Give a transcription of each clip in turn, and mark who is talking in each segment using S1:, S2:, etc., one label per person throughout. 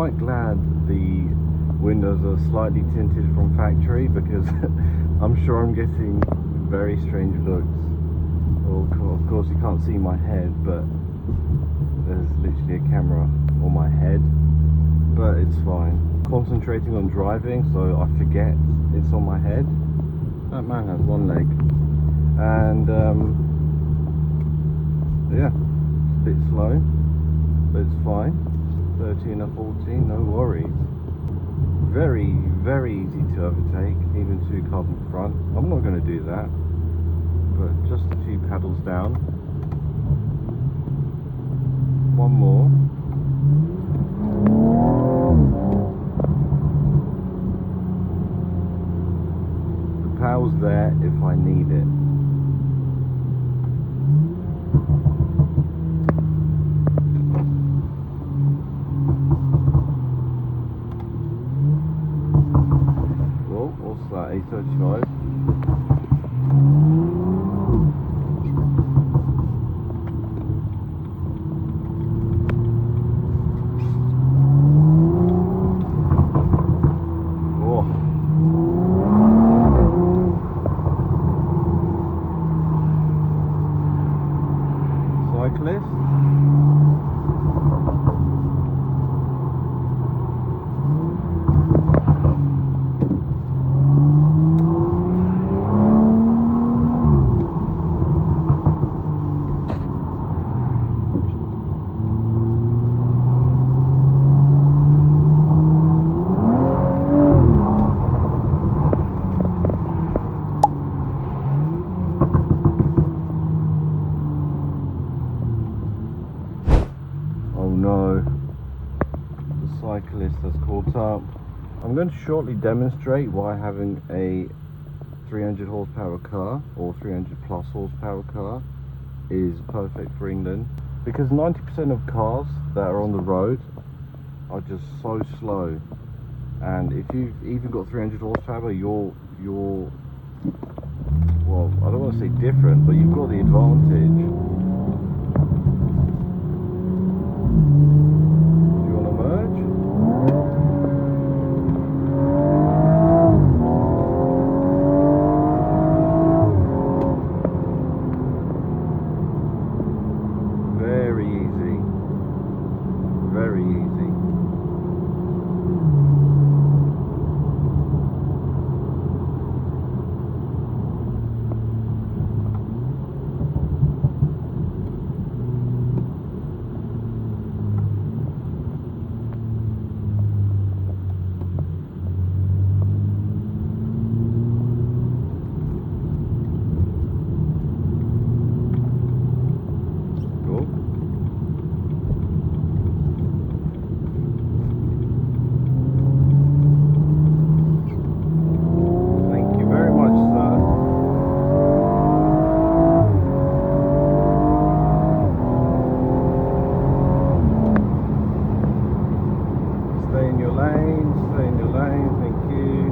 S1: quite glad the windows are slightly tinted from factory, because I'm sure I'm getting very strange looks. Well, of course you can't see my head, but there's literally a camera on my head, but it's fine. Concentrating on driving, so I forget it's on my head. That man has one leg, and yeah, it's a bit slow, but it's fine. 13 or 14, no worries. Very, very easy to overtake, even 2 cars in front. I'm not going to do that, but just a few paddles down. One more. The power's there if I need it. Whoa, what's that? 835. Cyclist. Oh no, the cyclist has caught up. I'm going to shortly demonstrate why having a 300 horsepower car, or 300 plus horsepower car, is perfect for England. Because 90% of cars that are on the road are just so slow, and if you've even got 300 horsepower, you're well, I don't want to say different, but you've got the advantage. Very easy. Stay in your lane, thank you.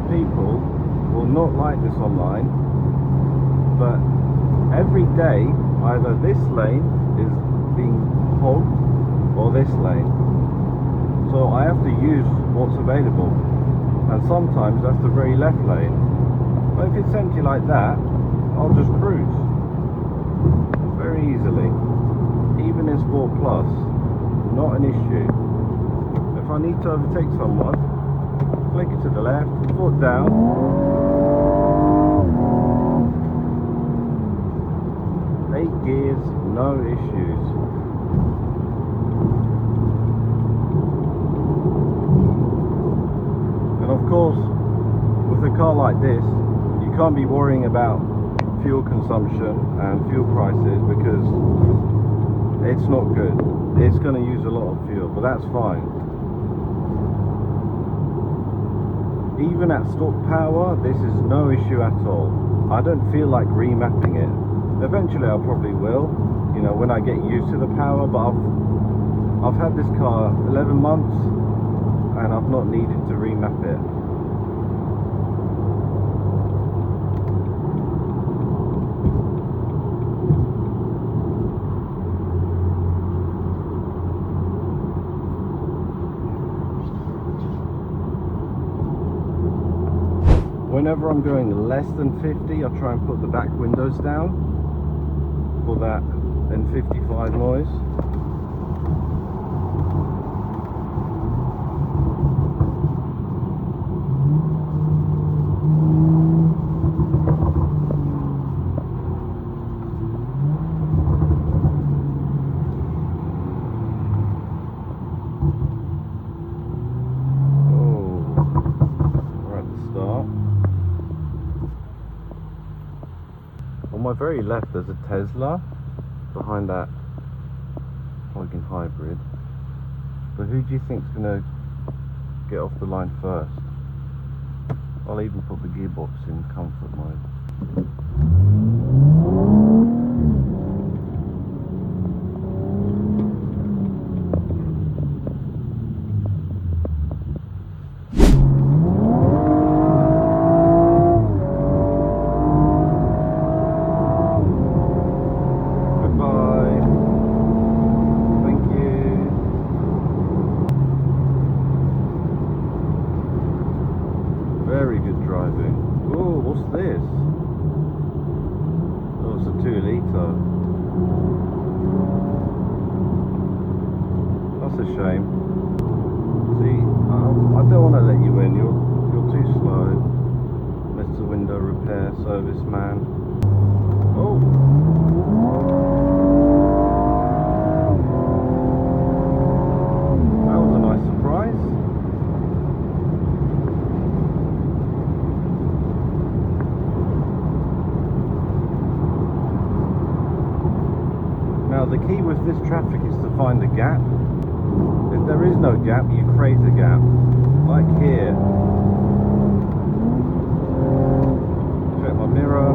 S1: People will not like this online, but every day either this lane is being hogged or this lane, so I have to use what's available, and sometimes that's the very left lane. But if it's empty like that, I'll just cruise very easily, even in Sport Plus, not an issue. If I need to overtake someone, flick it to the left, foot down. Eight gears, no issues. And of course, with a car like this, you can't be worrying about fuel consumption and fuel prices, because it's not good. It's going to use a lot of fuel, but that's fine. Even at stock power, this is no issue at all. I don't feel like remapping it. Eventually I probably will, you know, when I get used to the power, but I've had this car 11 months and I've not needed to remap it. Whenever I'm going less than 50, I try and put the back windows down for that N55 noise. On my very left there's a Tesla behind that plug-in hybrid, but who do you think's going to get off the line first? I'll even put the gearbox in comfort mode. Very good driving. Oh, what's this? Oh, it's a 2 litre. That's a shame. See, I don't want to let you in. You're too slow. Mr. Window Repair Service Man. Oh. That was a nice surprise. Now the key with this traffic is to find a gap. If there is no gap, you create a gap. Like here. Check my mirror.